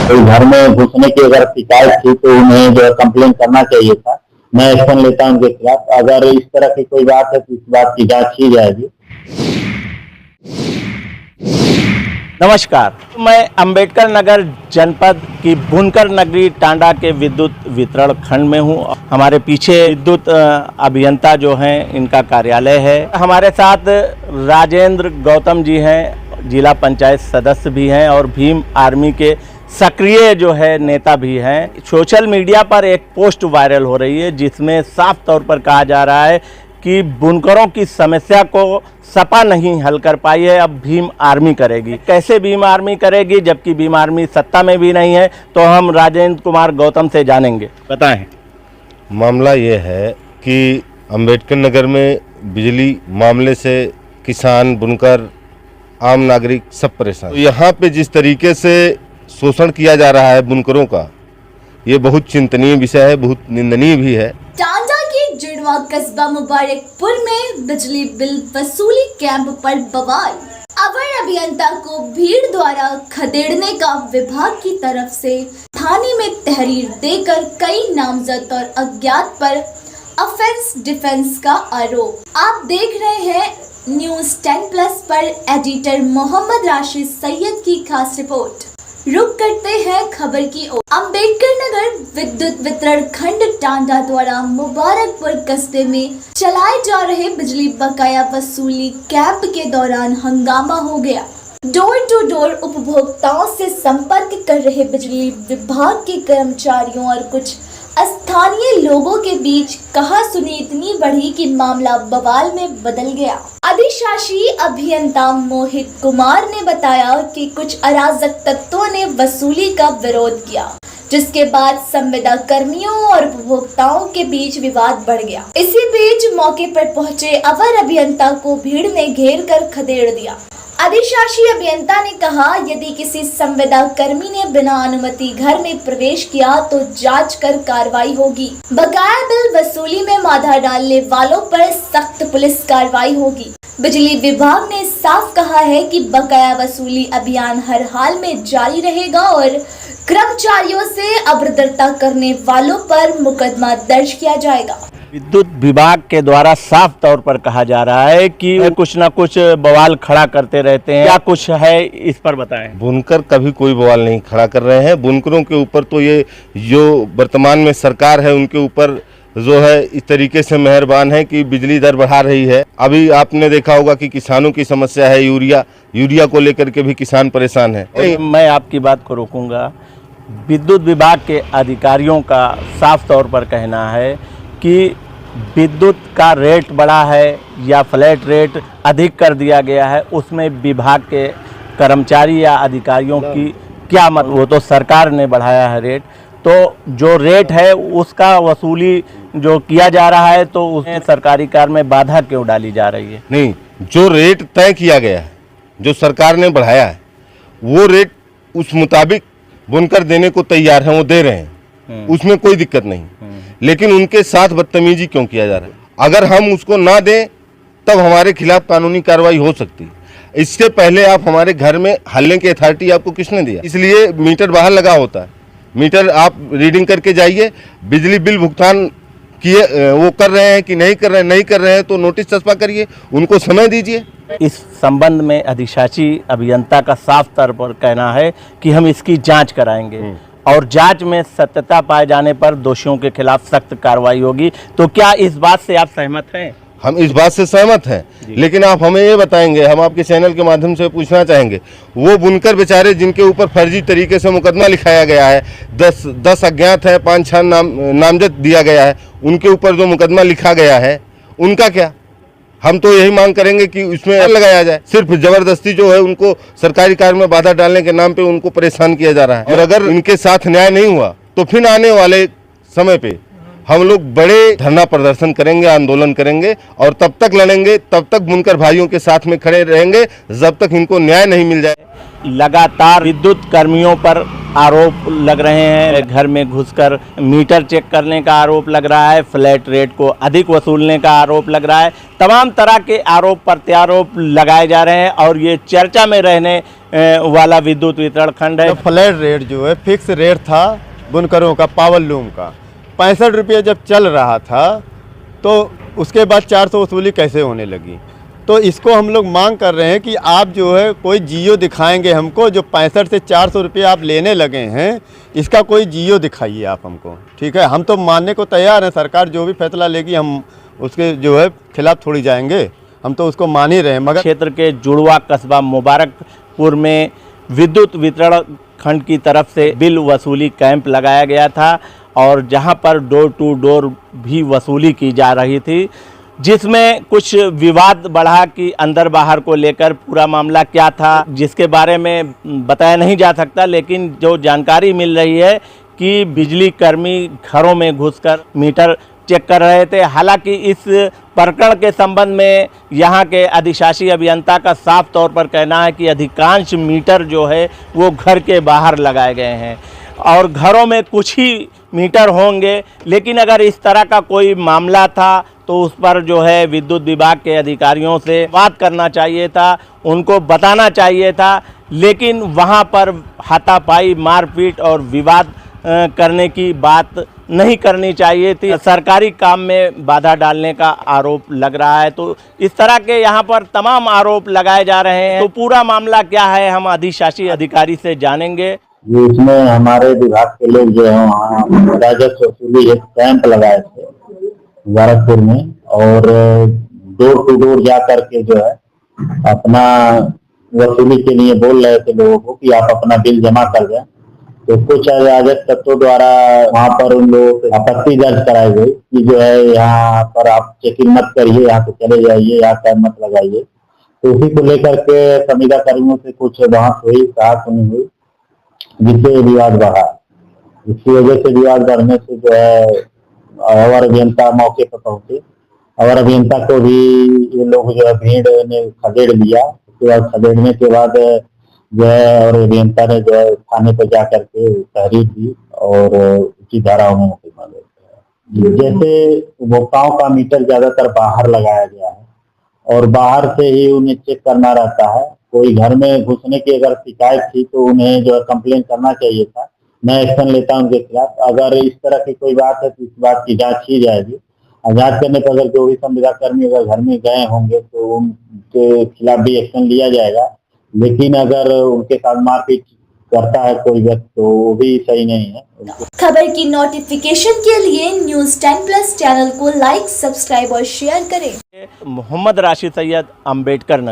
कोई घर में घुसने की अगर शिकायत थी तो उन्हें जो है कंप्लेन करना चाहिए था। मैं एक्शन लेता हूं उनके खिलाफ। अगर इस तरह की कोई बात है तो इस बात की जांच की जाएगी। नमस्कार, मैं अंबेडकर नगर जनपद की बुनकर नगरी टांडा के विद्युत वितरण खंड में हूं। हमारे पीछे विद्युत अभियंता जो हैं इनका कार्यालय है। हमारे साथ राजेंद्र गौतम जी हैं, जिला पंचायत सदस्य भी हैं और भीम आर्मी के सक्रिय जो है नेता भी हैं। सोशल मीडिया पर एक पोस्ट वायरल हो रही है जिसमें साफ तौर पर कहा जा रहा है कि बुनकरों की समस्या को सपा नहीं हल कर पाई है, अब भीम आर्मी करेगी। कैसे भीम आर्मी करेगी जबकि भीम आर्मी सत्ता में भी नहीं है, तो हम राजेंद्र कुमार गौतम से जानेंगे। बताएं। मामला ये है कि अंबेडकर नगर में बिजली मामले से किसान, बुनकर, आम नागरिक सब परेशान। तो यहाँ पे जिस तरीके से शोषण किया जा रहा है बुनकरों का, ये बहुत चिंतनीय विषय है, बहुत निंदनीय भी है। टांडा के जुड़वा कस्बा मुबारकपुर में बिजली बिल वसूली कैंप पर बवाल। अवर अभियंता को भीड़ द्वारा खदेड़ने का विभाग की तरफ से थाने में तहरीर देकर कई नामजद और अज्ञात पर ऑफेंस डिफेंस का आरोप। आप देख रहे हैं न्यूज़ 10+ पर एडिटर मोहम्मद राशिद सैयद की खास रिपोर्ट। रुक करते हैं खबर की ओर। अंबेडकर नगर विद्युत वितरण खंड टांडा द्वारा मुबारकपुर कस्बे में चलाए जा रहे बिजली बकाया वसूली कैंप के दौरान हंगामा हो गया। डोर टू डोर उपभोक्ताओं से संपर्क कर रहे बिजली विभाग के कर्मचारियों और कुछ स्थानीय लोगों के बीच कहासुनी इतनी बढ़ी कि मामला बवाल में बदल गया। अधिशासी अभियंता मोहित कुमार ने बताया कि कुछ अराजक तत्वों ने वसूली का विरोध किया, जिसके बाद संविदा कर्मियों और उपभोक्ताओं के बीच विवाद बढ़ गया। इसी बीच मौके पर पहुंचे अवर अभियंता को भीड़ ने घेर कर खदेड़ दिया। अधिशासी अभियंता ने कहा, यदि किसी संविदा कर्मी ने बिना अनुमति घर में प्रवेश किया तो जांच कर कार्रवाई होगी। बकाया बिल वसूली में बाधा डालने वालों पर सख्त पुलिस कार्रवाई होगी। बिजली विभाग ने साफ कहा है कि बकाया वसूली अभियान हर हाल में जारी रहेगा और कर्मचारियों से अभद्रता करने वालों पर मुकदमा दर्ज किया जाएगा। विद्युत विभाग के द्वारा साफ तौर पर कहा जा रहा है कि कुछ ना कुछ बवाल खड़ा करते रहते हैं। क्या कुछ है इस पर बताएं। बुनकर कभी कोई बवाल नहीं खड़ा कर रहे हैं। बुनकरों के ऊपर तो ये जो वर्तमान में सरकार है उनके ऊपर जो है इस तरीके से मेहरबान है कि बिजली दर बढ़ा रही है। अभी आपने देखा होगा कि किसानों की समस्या है, यूरिया को लेकर के भी किसान परेशान है। मैं आपकी बात को रोकूंगा। विद्युत विभाग के अधिकारियों का साफ तौर पर कहना है कि विद्युत का रेट बढ़ा है या फ्लैट रेट अधिक कर दिया गया है, उसमें विभाग के कर्मचारी या अधिकारियों की क्या मत, वो तो सरकार ने बढ़ाया है रेट, तो जो रेट है उसका वसूली जो किया जा रहा है तो उसमें सरकारी कार्य में बाधा क्यों डाली जा रही है? नहीं, जो रेट तय किया गया है, जो सरकार ने बढ़ाया है, वो रेट उस मुताबिक बुनकर देने को तैयार हैं, वो दे रहे हैं, उसमें कोई दिक्कत नहीं। लेकिन उनके साथ बदतमीजी क्यों किया जा रहा है? अगर हम उसको ना दें तब हमारे खिलाफ कानूनी कार्रवाई हो सकती है। इससे पहले आप हमारे घर में हल्ले की अथॉरिटी आपको किसने दिया? इसलिए मीटर बाहर लगा होता है, मीटर आप रीडिंग करके जाइए। बिजली बिल भुगतान किए वो कर रहे हैं कि नहीं कर रहे हैं तो नोटिस चस्पा करिए, उनको समय दीजिए। इस संबंध में अधिशासी अभियंता का साफ तौर पर कहना है कि हम इसकी जांच कराएंगे और जांच में सत्यता पाए जाने पर दोषियों के खिलाफ सख्त कार्रवाई होगी। तो क्या इस बात से आप सहमत हैं? हम इस बात से सहमत हैं, लेकिन आप हमें ये बताएंगे, हम आपके चैनल के माध्यम से पूछना चाहेंगे, वो बुनकर बेचारे जिनके ऊपर फर्जी तरीके से मुकदमा लिखाया गया है, 10 अज्ञात है, 5-6 नामजद दिया गया है, उनके ऊपर जो मुकदमा लिखा गया है उनका क्या? हम तो यही मांग करेंगे कि उसमें लगाया जाए। सिर्फ जबरदस्ती जो है उनको सरकारी कार्य में बाधा डालने के नाम पे उनको परेशान किया जा रहा है। और अगर इनके साथ न्याय नहीं हुआ तो फिर आने वाले समय पे हम लोग बड़े धरना प्रदर्शन करेंगे, आंदोलन करेंगे और तब तक लड़ेंगे, तब तक बुनकर भाइयों के साथ में खड़े रहेंगे जब तक इनको न्याय नहीं मिल जाए। लगातार विद्युत कर्मियों पर आरोप लग रहे हैं, घर में घुसकर मीटर चेक करने का आरोप लग रहा है, फ्लैट रेट को अधिक वसूलने का आरोप लग रहा है, तमाम तरह के आरोप प्रत्यारोप लगाए जा रहे हैं और ये चर्चा में रहने वाला विद्युत वितरण खंड है। तो फ्लैट रेट जो है फिक्स रेट था बुनकरों का, पावर लूम का 65 रुपये जब चल रहा था तो उसके बाद 400 वसूली कैसे होने लगी। तो इसको हम लोग मांग कर रहे हैं कि आप जो है कोई जियो दिखाएंगे हमको, जो 65 से 400 रुपये आप लेने लगे हैं, इसका कोई जियो दिखाइए आप हमको। ठीक है, हम तो मानने को तैयार हैं, सरकार जो भी फैसला लेगी हम उसके जो है खिलाफ थोड़ी जाएंगे, हम तो उसको मान ही रहे हैं। मगर क्षेत्र के जुड़वा कस्बा मुबारकपुर में विद्युत वितरण खंड की तरफ से बिल वसूली कैंप लगाया गया था और जहां पर डोर टू डोर भी वसूली की जा रही थी, जिसमें कुछ विवाद बढ़ा कि अंदर बाहर को लेकर पूरा मामला क्या था जिसके बारे में बताया नहीं जा सकता, लेकिन जो जानकारी मिल रही है कि बिजली कर्मी घरों में घुसकर मीटर चेक कर रहे थे। हालांकि इस प्रकरण के संबंध में यहाँ के अधिशासी अभियंता का साफ तौर पर कहना है कि अधिकांश मीटर जो है वो घर के बाहर लगाए गए हैं और घरों में कुछ ही मीटर होंगे, लेकिन अगर इस तरह का कोई मामला था तो उस पर जो है विद्युत विभाग के अधिकारियों से बात करना चाहिए था, उनको बताना चाहिए था, लेकिन वहाँ पर हाथापाई, मारपीट और विवाद करने की बात नहीं करनी चाहिए थी। सरकारी काम में बाधा डालने का आरोप लग रहा है। तो इस तरह के यहाँ पर तमाम आरोप लगाए जा रहे हैं। तो पूरा मामला क्या है हम अधिशासी अधिकारी से जानेंगे। इसमें हमारे विभाग के लोग जो है वहाँ राजस्व वसूली एक कैंप लगाए थे मुबारकपुर में और डोर टू डोर जा करके जो है अपना वसूली के लिए बोल रहे थे लोगों को कि आप अपना बिल जमा कर दें। तो कुछ अराजक तत्वों द्वारा वहाँ पर उन लोगों से आपत्ति दर्ज कराई गई कि जो है यहाँ पर आप चेकिंग मत करिए, यहाँ से चले जाइए, यहाँ कैंप मत लगाइए। तो उसी को लेकर के संविदा कर्मियों से कुछ बहस हुई, कहासुनी हुई, जिससे विवाद बढ़ा। इसकी वजह से विवाद बढ़ने से जो है अवर अभियंता मौके पर पहुंचे। अवर अभियंता को भी ये लोग जो है भीड़ ने खदेड़ लिया। उसके बाद खदेड़ने के बाद जो है और अभियंता ने जो है थाने पर जा करके तहरीर दी और उसी धाराओं में मुकदमा दर्ज किया। जैसे उपभोक्ताओं का मीटर ज्यादातर बाहर लगाया गया है और बाहर से ही उन्हें चेक करना रहता है। कोई घर में घुसने की अगर शिकायत थी तो उन्हें जो है कंप्लेन करना चाहिए था। मैं एक्शन लेता हूं उनके खिलाफ। अगर इस तरह की कोई बात है तो इस बात की जांच की जाएगी। जांच करने पर अगर जो भी संविदा कर्मी अगर घर में गए होंगे तो उनके खिलाफ भी एक्शन लिया जाएगा। लेकिन अगर उनके साथ मारपीट करता है कोई व्यक्ति तो वो भी सही नहीं है। खबर की नोटिफिकेशन के लिए न्यूज़ 10+ चैनल को लाइक, सब्सक्राइब और शेयर करें। मोहम्मद राशिद सैयद, अम्बेडकर नगर।